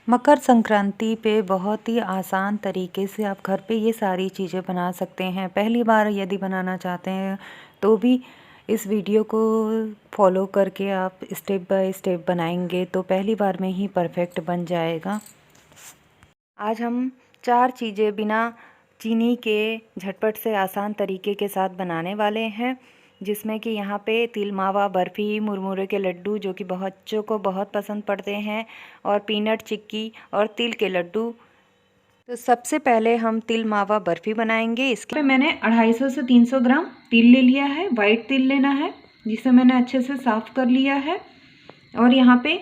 मकर संक्रांति पे बहुत ही आसान तरीके से आप घर पे ये सारी चीज़ें बना सकते हैं। पहली बार यदि बनाना चाहते हैं तो भी इस वीडियो को फॉलो करके आप स्टेप बाय स्टेप बनाएंगे तो पहली बार में ही परफेक्ट बन जाएगा। आज हम 4 चीज़ें बिना चीनी के झटपट से आसान तरीके के साथ बनाने वाले हैं, जिसमें कि यहाँ पे तिल मावा बर्फ़ी, मुरमुरे के लड्डू जो कि बच्चों को बहुत पसंद पड़ते हैं, और पीनट चिक्की और तिल के लड्डू। तो सबसे पहले हम तिल मावा बर्फ़ी बनाएंगे। इसके पे मैंने 250 से 300 ग्राम तिल ले लिया है। वाइट तिल लेना है जिसे मैंने अच्छे से साफ़ कर लिया है। और यहाँ पे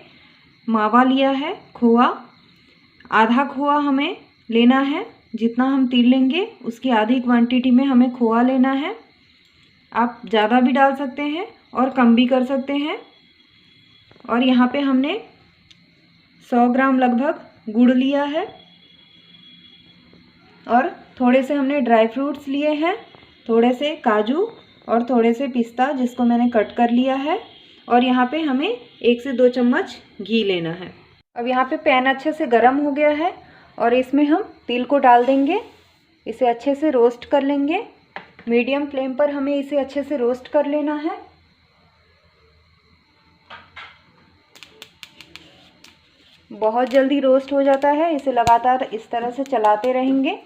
मावा लिया है, खोआ, आधा खोआ हमें लेना है। जितना हम तिल लेंगे उसकी आधी क्वांटिटी में हमें खोआ लेना है। आप ज़्यादा भी डाल सकते हैं और कम भी कर सकते हैं। और यहाँ पे हमने 100 ग्राम लगभग गुड़ लिया है और थोड़े से हमने ड्राई फ्रूट्स लिए हैं, थोड़े से काजू और थोड़े से पिस्ता जिसको मैंने कट कर लिया है। और यहाँ पे हमें 1 से 2 चम्मच घी लेना है। अब यहाँ पे पैन अच्छे से गर्म हो गया है और इसमें हम तिल को डाल देंगे। इसे अच्छे से रोस्ट कर लेंगे। मीडियम फ्लेम पर हमें इसे अच्छे से रोस्ट कर लेना है। बहुत जल्दी रोस्ट हो जाता है, इसे लगातार इस तरह से चलाते रहेंगे।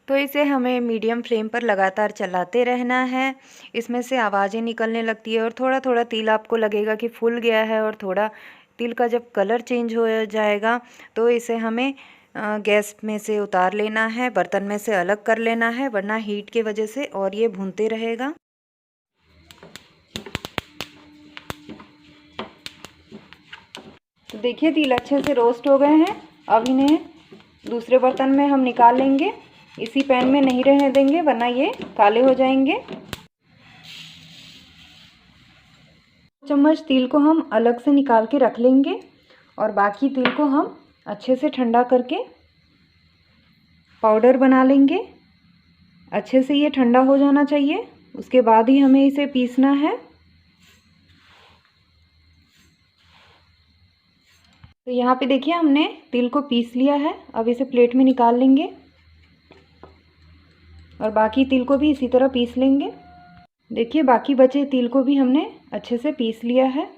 तो इसे हमें मीडियम फ्लेम पर लगातार चलाते रहना है। इसमें से आवाज़ें निकलने लगती है और थोड़ा थोड़ा तिल आपको लगेगा कि फूल गया है, और थोड़ा तिल का जब कलर चेंज हो जाएगा तो इसे हमें गैस में से उतार लेना है, बर्तन में से अलग कर लेना है, वरना हीट की वजह से और ये भूनते रहेगा। तो देखिए तिल अच्छे से रोस्ट हो गए हैं। अब इन्हें दूसरे बर्तन में हम निकाल लेंगे। इसी पैन में नहीं रहने देंगे वरना ये काले हो जाएंगे। चम्मच तिल को हम अलग से निकाल के रख लेंगे और बाकी तिल को हम अच्छे से ठंडा करके पाउडर बना लेंगे। अच्छे से ये ठंडा हो जाना चाहिए, उसके बाद ही हमें इसे पीसना है। तो यहाँ पे देखिए हमने तिल को पीस लिया है। अब इसे प्लेट में निकाल लेंगे और बाकी तिल को भी इसी तरह पीस लेंगे। देखिए बाकी बचे तिल को भी हमने अच्छे से पीस लिया है।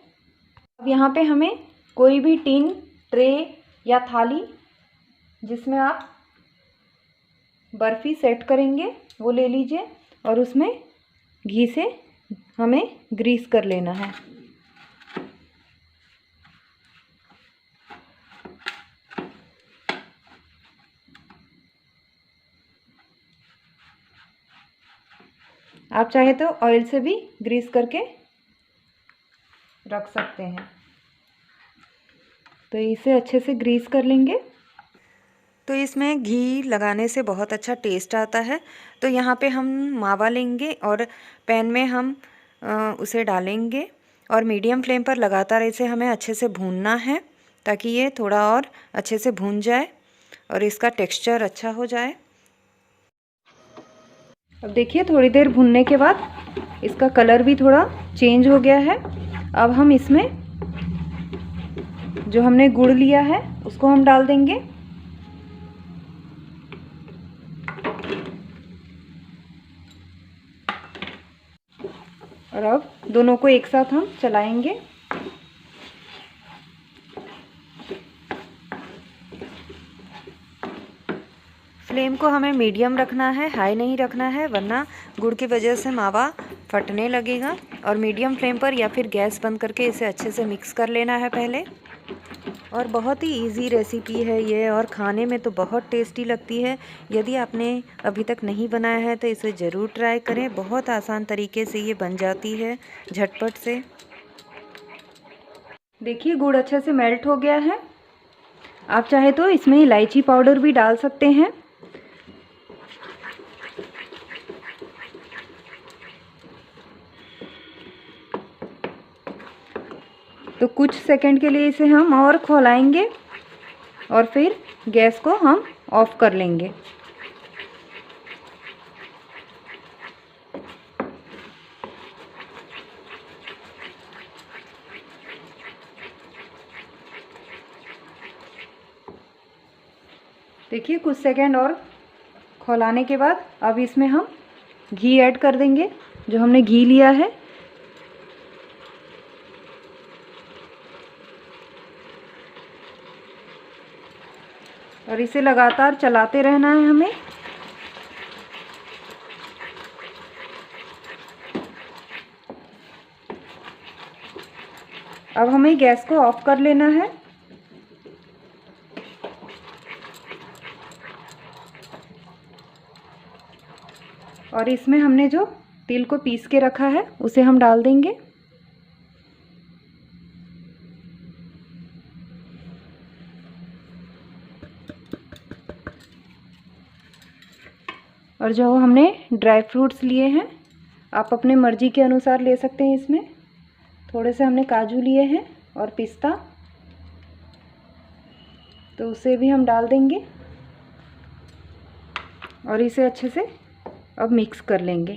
अब यहाँ पे हमें कोई भी टिन, ट्रे या थाली जिसमें आप बर्फ़ी सेट करेंगे वो ले लीजिए और उसमें घी से हमें ग्रीस कर लेना है। आप चाहे तो ऑयल से भी ग्रीस करके रख सकते हैं। तो इसे अच्छे से ग्रीस कर लेंगे। तो इसमें घी लगाने से बहुत अच्छा टेस्ट आता है। तो यहाँ पे हम मावा लेंगे और पैन में हम उसे डालेंगे और मीडियम फ्लेम पर लगातार इसे हमें अच्छे से भूनना है ताकि ये थोड़ा और अच्छे से भून जाए और इसका टेक्सचर अच्छा हो जाए। अब देखिए थोड़ी देर भूनने के बाद इसका कलर भी थोड़ा चेंज हो गया है। अब हम इसमें जो हमने गुड़ लिया है उसको हम डाल देंगे। और अब दोनों को एक साथ हम चलाएंगे। फ्लेम को हमें मीडियम रखना है, हाई नहीं रखना है, वरना गुड़ की वजह से मावा फटने लगेगा। और मीडियम फ्लेम पर या फिर गैस बंद करके इसे अच्छे से मिक्स कर लेना है पहले। और बहुत ही इजी रेसिपी है ये और खाने में तो बहुत टेस्टी लगती है। यदि आपने अभी तक नहीं बनाया है तो इसे ज़रूर ट्राई करें। बहुत आसान तरीके से ये बन जाती है झटपट से। देखिए गुड़ अच्छे से मेल्ट हो गया है। आप चाहे तो इसमें इलायची पाउडर भी डाल सकते हैं। तो कुछ सेकंड के लिए इसे हम और खौलाएंगे और फिर गैस को हम ऑफ कर लेंगे। देखिए कुछ सेकंड और खौलाने के बाद अब इसमें हम घी ऐड कर देंगे, जो हमने घी लिया है। और इसे लगातार चलाते रहना है हमें। अब हमें गैस को ऑफ कर लेना है। और इसमें हमने जो तिल को पीस के रखा है उसे हम डाल देंगे। और जो हमने ड्राई फ्रूट्स लिए हैं, आप अपने मर्ज़ी के अनुसार ले सकते हैं। इसमें थोड़े से हमने काजू लिए हैं और पिस्ता, तो उसे भी हम डाल देंगे और इसे अच्छे से अब मिक्स कर लेंगे।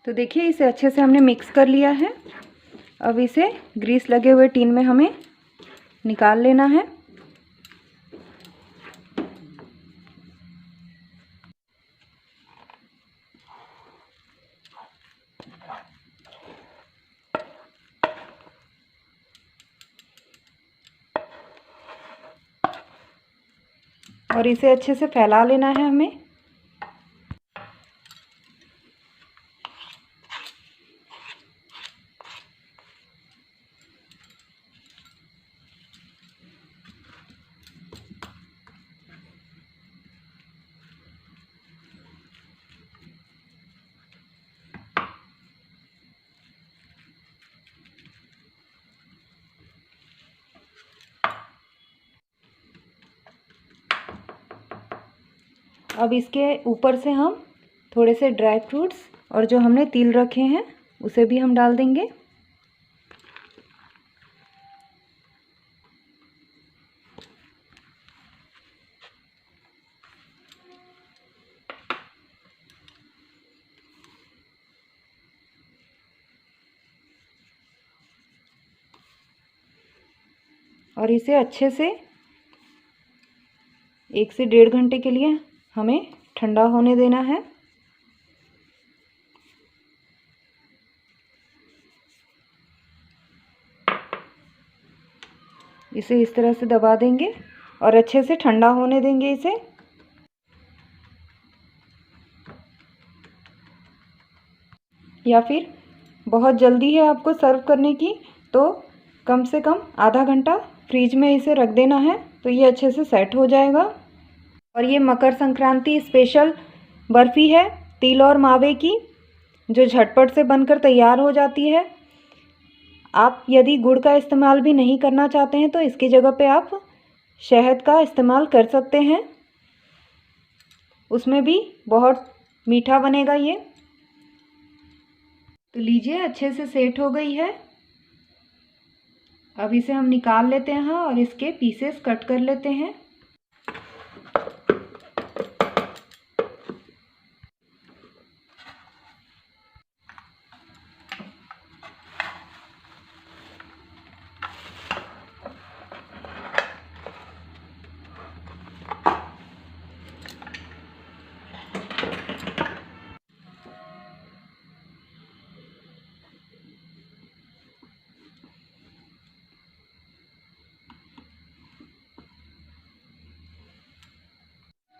तो देखिए इसे अच्छे से हमने मिक्स कर लिया है। अब इसे ग्रीस लगे हुए टिन में हमें निकाल लेना है। और इसे अच्छे से फैला लेना है हमें। अब इसके ऊपर से हम थोड़े से ड्राई फ्रूट्स और जो हमने तिल रखे हैं उसे भी हम डाल देंगे। और इसे अच्छे से 1 से 1.5 घंटे के लिए हमें ठंडा होने देना है। इसे इस तरह से दबा देंगे और अच्छे से ठंडा होने देंगे इसे। या फिर बहुत जल्दी है आपको सर्व करने की, तो कम से कम आधा घंटा फ्रीज में इसे रख देना है, तो ये अच्छे से सेट हो जाएगा। और ये मकर संक्रांति स्पेशल बर्फ़ी है तिल और मावे की, जो झटपट से बनकर तैयार हो जाती है। आप यदि गुड़ का इस्तेमाल भी नहीं करना चाहते हैं तो इसकी जगह पे आप शहद का इस्तेमाल कर सकते हैं, उसमें भी बहुत मीठा बनेगा ये। तो लीजिए अच्छे से सेट हो गई है। अब इसे हम निकाल लेते हैं और इसके पीसेस कट कर लेते हैं।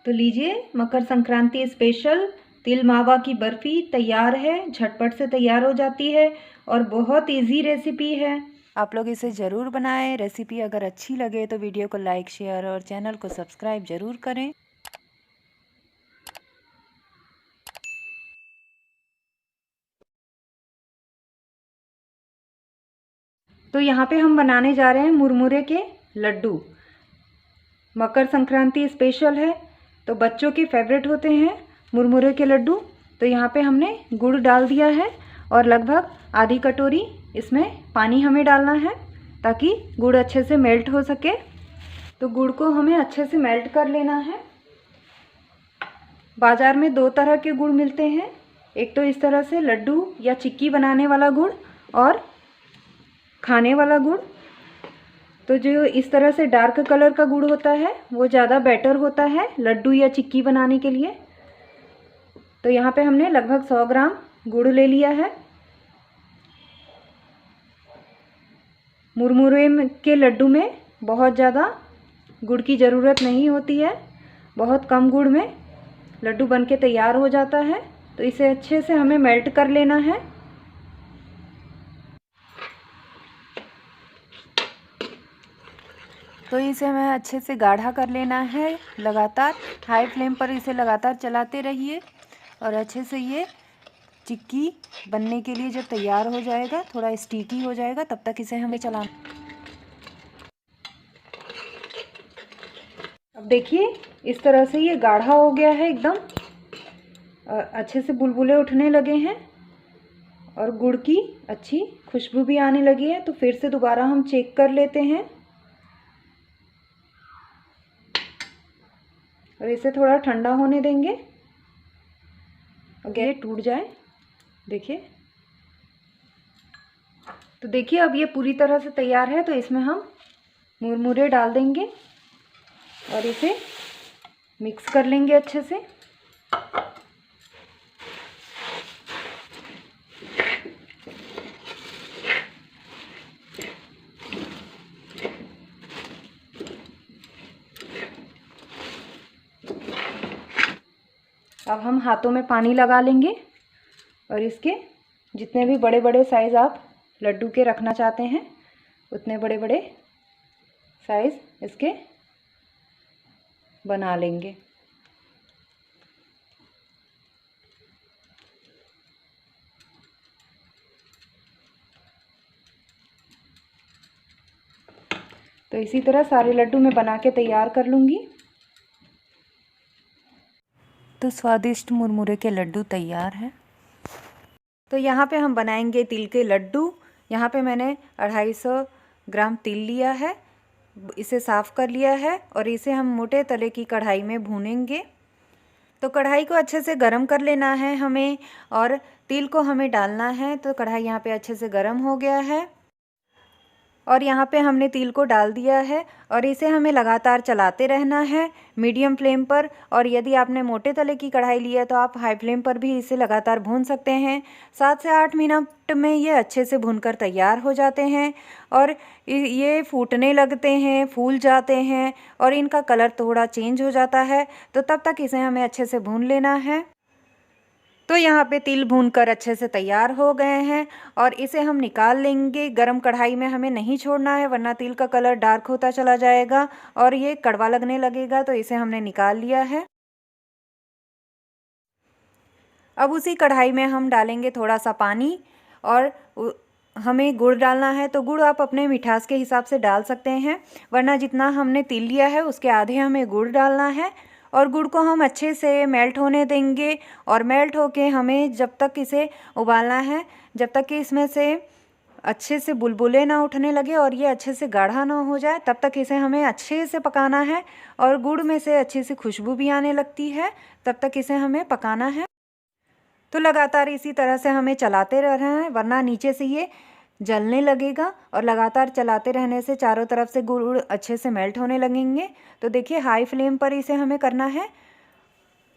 तो लीजिए मकर संक्रांति स्पेशल तिल मावा की बर्फ़ी तैयार है। झटपट से तैयार हो जाती है और बहुत इजी रेसिपी है। आप लोग इसे ज़रूर बनाएं। रेसिपी अगर अच्छी लगे तो वीडियो को लाइक, शेयर और चैनल को सब्सक्राइब ज़रूर करें। तो यहाँ पे हम बनाने जा रहे हैं मुरमुरे के लड्डू। मकर संक्रांति स्पेशल है तो बच्चों के फेवरेट होते हैं मुरमुरे के लड्डू। तो यहाँ पे हमने गुड़ डाल दिया है और लगभग आधी कटोरी इसमें पानी हमें डालना है ताकि गुड़ अच्छे से मेल्ट हो सके। तो गुड़ को हमें अच्छे से मेल्ट कर लेना है। बाज़ार में 2 तरह के गुड़ मिलते हैं, एक तो इस तरह से लड्डू या चिक्की बनाने वाला गुड़ और खाने वाला गुड़। तो जो इस तरह से डार्क कलर का गुड़ होता है वो ज़्यादा बेटर होता है लड्डू या चिक्की बनाने के लिए। तो यहाँ पे हमने लगभग 100 ग्राम गुड़ ले लिया है। मुरमुरे के लड्डू में बहुत ज़्यादा गुड़ की ज़रूरत नहीं होती है, बहुत कम गुड़ में लड्डू बनके तैयार हो जाता है। तो इसे अच्छे से हमें मेल्ट कर लेना है। तो इसे हमें अच्छे से गाढ़ा कर लेना है। लगातार हाई फ्लेम पर इसे लगातार चलाते रहिए और अच्छे से ये चिक्की बनने के लिए जब तैयार हो जाएगा, थोड़ा स्टिकी हो जाएगा, तब तक इसे हमें चलाना। अब देखिए इस तरह से ये गाढ़ा हो गया है एकदम, और अच्छे से बुलबुले उठने लगे हैं और गुड़ की अच्छी खुशबू भी आने लगी है। तो फिर से दोबारा हम चेक कर लेते हैं और इसे थोड़ा ठंडा होने देंगे अगर ये टूट जाए। देखिए, तो देखिए अब ये पूरी तरह से तैयार है। तो इसमें हम मुरमुरे डाल देंगे और इसे मिक्स कर लेंगे अच्छे से। अब हम हाथों में पानी लगा लेंगे और इसके जितने भी बड़े बड़े साइज़ आप लड्डू के रखना चाहते हैं उतने बड़े बड़े साइज़ इसके बना लेंगे। तो इसी तरह सारे लड्डू मैं बना के तैयार कर लूँगी। तो स्वादिष्ट मुरमुरे के लड्डू तैयार हैं। तो यहाँ पे हम बनाएंगे तिल के लड्डू। यहाँ पे मैंने 250 ग्राम तिल लिया है, इसे साफ़ कर लिया है और इसे हम मोटे तले की कढ़ाई में भूनेंगे। तो कढ़ाई को अच्छे से गरम कर लेना है हमें और तिल को हमें डालना है। तो कढ़ाई यहाँ पे अच्छे से गरम हो गया है और यहाँ पे हमने तिल को डाल दिया है और इसे हमें लगातार चलाते रहना है मीडियम फ्लेम पर। और यदि आपने मोटे तले की कढ़ाई ली है तो आप हाई फ्लेम पर भी इसे लगातार भून सकते हैं। 7 से 8 मिनट में ये अच्छे से भूनकर तैयार हो जाते हैं और ये फूटने लगते हैं, फूल जाते हैं और इनका कलर थोड़ा चेंज हो जाता है। तो तब तक इसे हमें अच्छे से भून लेना है। तो यहाँ पे तिल भूनकर अच्छे से तैयार हो गए हैं और इसे हम निकाल लेंगे। गरम कढ़ाई में हमें नहीं छोड़ना है वरना तिल का कलर डार्क होता चला जाएगा और ये कड़वा लगने लगेगा। तो इसे हमने निकाल लिया है। अब उसी कढ़ाई में हम डालेंगे थोड़ा सा पानी और हमें गुड़ डालना है। तो गुड़ आप अपने मिठास के हिसाब से डाल सकते हैं, वरना जितना हमने तिल लिया है उसके आधे हमें गुड़ डालना है। और गुड़ को हम अच्छे से मेल्ट होने देंगे और मेल्ट होके हमें जब तक इसे उबालना है, जब तक कि इसमें से अच्छे से बुलबुले ना उठने लगे और ये अच्छे से गाढ़ा ना हो जाए, तब तक इसे हमें अच्छे से पकाना है। और गुड़ में से अच्छी सी खुशबू भी आने लगती है, तब तक इसे हमें पकाना है। तो लगातार इसी तरह से हमें चलाते रहना है वरना नीचे से ये जलने लगेगा। और लगातार चलाते रहने से चारों तरफ से गुड़ अच्छे से मेल्ट होने लगेंगे। तो देखिए हाई फ्लेम पर इसे हमें करना है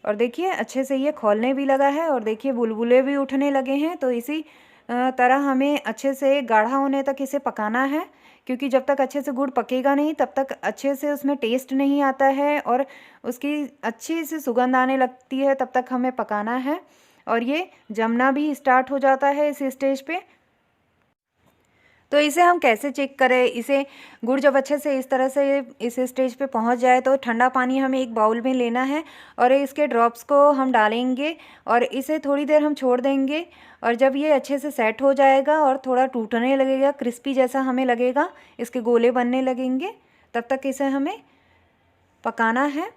और देखिए अच्छे से ये खौलने भी लगा है और देखिए बुलबुले भी उठने लगे हैं। तो इसी तरह हमें अच्छे से गाढ़ा होने तक इसे पकाना है, क्योंकि जब तक अच्छे से गुड़ पकेगा नहीं तब तक अच्छे से उसमें टेस्ट नहीं आता है और उसकी अच्छी सी सुगंध आने लगती है। तब तक हमें पकाना है और ये जमना भी स्टार्ट हो जाता है इस स्टेज पे। तो इसे हम कैसे चेक करें? इसे गुड़ जब अच्छे से इस तरह से इस स्टेज पे पहुंच जाए तो ठंडा पानी हमें एक बाउल में लेना है और इसके ड्रॉप्स को हम डालेंगे और इसे थोड़ी देर हम छोड़ देंगे। और जब ये अच्छे से सेट हो जाएगा और थोड़ा टूटने लगेगा, क्रिस्पी जैसा हमें लगेगा, इसके गोले बनने लगेंगे, तब तक इसे हमें पकाना है।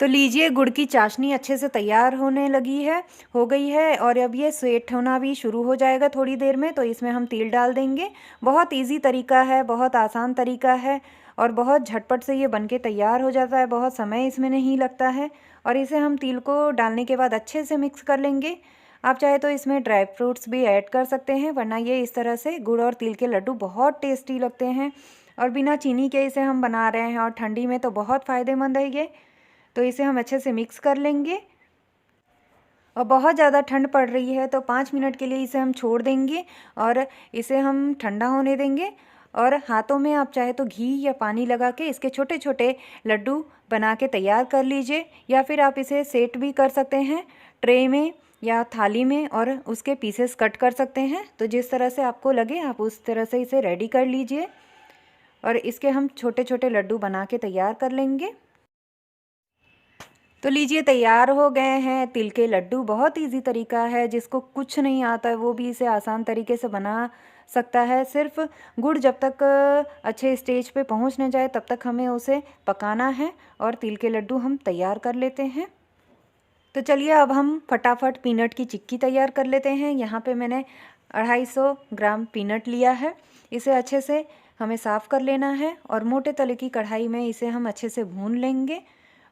तो लीजिए, गुड़ की चाशनी अच्छे से तैयार हो गई है और अब ये सेट होना भी शुरू हो जाएगा थोड़ी देर में। तो इसमें हम तिल डाल देंगे। बहुत इजी तरीका है, बहुत आसान तरीका है और बहुत झटपट से ये बनके तैयार हो जाता है। बहुत समय इसमें नहीं लगता है। और इसे हम तिल को डालने के बाद अच्छे से मिक्स कर लेंगे। आप चाहे तो इसमें ड्राई फ्रूट्स भी ऐड कर सकते हैं, वरना ये इस तरह से गुड़ और तिल के लड्डू बहुत टेस्टी लगते हैं। और बिना चीनी के इसे हम बना रहे हैं और ठंडी में तो बहुत फ़ायदेमंद है ये। तो इसे हम अच्छे से मिक्स कर लेंगे। और बहुत ज़्यादा ठंड पड़ रही है तो 5 मिनट के लिए इसे हम छोड़ देंगे और इसे हम ठंडा होने देंगे। और हाथों में आप चाहे तो घी या पानी लगा के इसके छोटे छोटे लड्डू बना के तैयार कर लीजिए, या फिर आप इसे सेट भी कर सकते हैं ट्रे में या थाली में और उसके पीसेस कट कर सकते हैं। तो जिस तरह से आपको लगे आप उस तरह से इसे रेडी कर लीजिए और इसके हम छोटे छोटे लड्डू बना के तैयार कर लेंगे। तो लीजिए, तैयार हो गए हैं तिल के लड्डू। बहुत इजी तरीका है, जिसको कुछ नहीं आता है वो भी इसे आसान तरीके से बना सकता है। सिर्फ गुड़ जब तक अच्छे स्टेज पे पहुंच न जाए तब तक हमें उसे पकाना है और तिल के लड्डू हम तैयार कर लेते हैं। तो चलिए अब हम फटाफट पीनट की चिक्की तैयार कर लेते हैं। यहाँ पे मैंने 250 ग्राम पीनट लिया है। इसे अच्छे से हमें साफ़ कर लेना है और मोटे तले की कढ़ाई में इसे हम अच्छे से भून लेंगे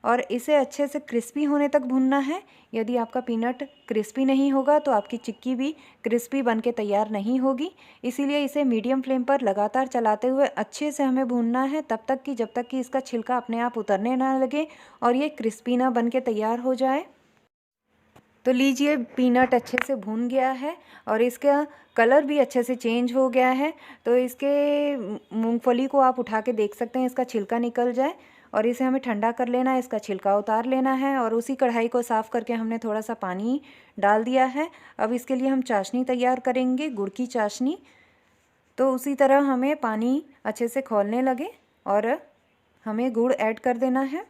और इसे अच्छे से क्रिस्पी होने तक भूनना है। यदि आपका पीनट क्रिस्पी नहीं होगा तो आपकी चिक्की भी क्रिस्पी बनके तैयार नहीं होगी। इसीलिए इसे मीडियम फ्लेम पर लगातार चलाते हुए अच्छे से हमें भूनना है, जब तक कि इसका छिलका अपने आप उतरने ना लगे और ये क्रिस्पी ना बनके तैयार हो जाए। तो लीजिए, पीनट अच्छे से भून गया है और इसका कलर भी अच्छे से चेंज हो गया है। तो इसके मूंगफली को आप उठा के देख सकते हैं, इसका छिलका निकल जाए और इसे हमें ठंडा कर लेना है, इसका छिलका उतार लेना है। और उसी कढ़ाई को साफ़ करके हमने थोड़ा सा पानी डाल दिया है। अब इसके लिए हम चाशनी तैयार करेंगे, गुड़ की चाशनी। तो उसी तरह हमें पानी अच्छे से खौलने लगे और हमें गुड़ ऐड कर देना है।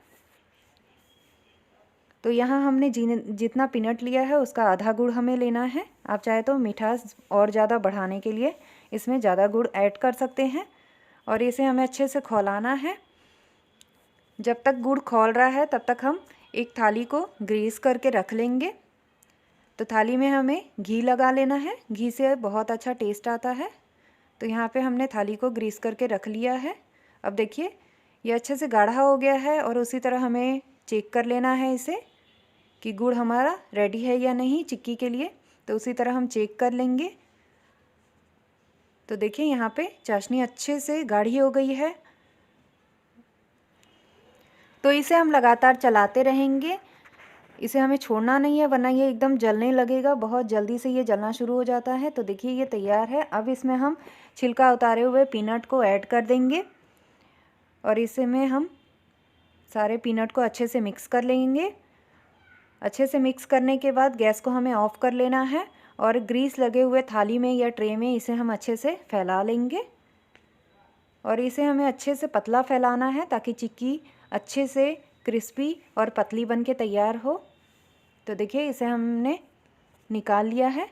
तो यहाँ हमने जितना पीनट लिया है उसका आधा गुड़ हमें लेना है। आप चाहे तो मिठास और ज़्यादा बढ़ाने के लिए इसमें ज़्यादा गुड़ ऐड कर सकते हैं और इसे हमें अच्छे से खौलाना है। जब तक गुड़ खौल रहा है तब तक हम एक थाली को ग्रीस करके रख लेंगे। तो थाली में हमें घी लगा लेना है, घी से बहुत अच्छा टेस्ट आता है। तो यहाँ पे हमने थाली को ग्रीस करके रख लिया है। अब देखिए, ये अच्छे से गाढ़ा हो गया है और उसी तरह हमें चेक कर लेना है इसे कि गुड़ हमारा रेडी है या नहीं चिक्की के लिए। तो उसी तरह हम चेक कर लेंगे। तो देखिए, यहाँ पे चाशनी अच्छे से गाढ़ी हो गई है। तो इसे हम लगातार चलाते रहेंगे, इसे हमें छोड़ना नहीं है, वरना ये एकदम जलने लगेगा। बहुत जल्दी से ये जलना शुरू हो जाता है। तो देखिए, ये तैयार है। अब इसमें हम छिलका उतारे हुए पीनट को ऐड कर देंगे और इसे में हम सारे पीनट को अच्छे से मिक्स कर लेंगे। अच्छे से मिक्स करने के बाद गैस को हमें ऑफ़ कर लेना है और ग्रीस लगे हुए थाली में या ट्रे में इसे हम अच्छे से फैला लेंगे। और इसे हमें अच्छे से पतला फैलाना है ताकि चिक्की अच्छे से क्रिस्पी और पतली बन के तैयार हो। तो देखिए, इसे हमने निकाल लिया है।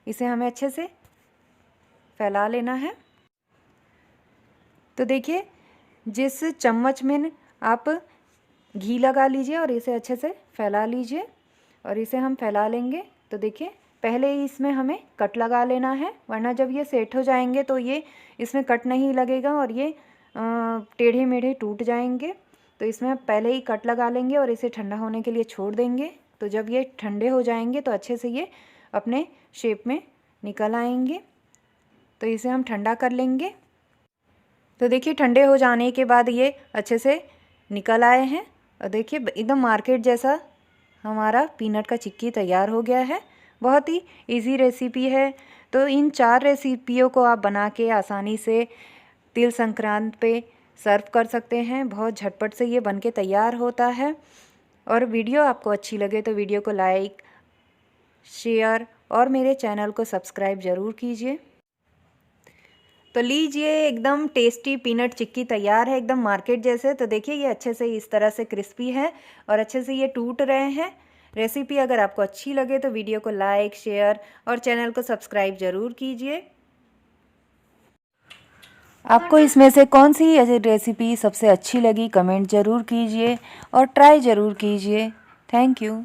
इसे हमें अच्छे से फैला लेना है। तो देखिए, जिस चम्मच में आप घी लगा लीजिए और इसे अच्छे से फैला लीजिए और इसे हम फैला लेंगे। तो देखिए, पहले ही इसमें हमें कट लगा लेना है, वरना जब ये सेट हो जाएंगे तो ये इसमें कट नहीं लगेगा और ये टेढ़े मेढ़े टूट जाएंगे। तो इसमें पहले ही कट लगा लेंगे और इसे ठंडा होने के लिए छोड़ देंगे। तो जब ये ठंडे हो जाएंगे तो अच्छे से ये अपने शेप में निकल आएंगे। तो इसे हम ठंडा कर लेंगे। तो देखिए, ठंडे हो जाने के बाद ये अच्छे से निकल आए हैं और देखिए, एकदम मार्केट जैसा हमारा पीनट का चिक्की तैयार हो गया है। बहुत ही इजी रेसिपी है। तो इन 4 रेसिपियों को आप बना के आसानी से तिल संक्रांत पे सर्व कर सकते हैं। बहुत झटपट से ये बनके तैयार होता है। और वीडियो आपको अच्छी लगे तो वीडियो को लाइक, शेयर और मेरे चैनल को सब्सक्राइब ज़रूर कीजिए। तो लीजिए, एकदम टेस्टी पीनट चिक्की तैयार है, एकदम मार्केट जैसे। तो देखिए, ये अच्छे से इस तरह से क्रिस्पी है और अच्छे से ये टूट रहे हैं। रेसिपी अगर आपको अच्छी लगे तो वीडियो को लाइक, शेयर और चैनल को सब्सक्राइब ज़रूर कीजिए। आपको इसमें से कौन सी रेसिपी सबसे अच्छी लगी कमेंट ज़रूर कीजिए और ट्राई ज़रूर कीजिए। Thank you.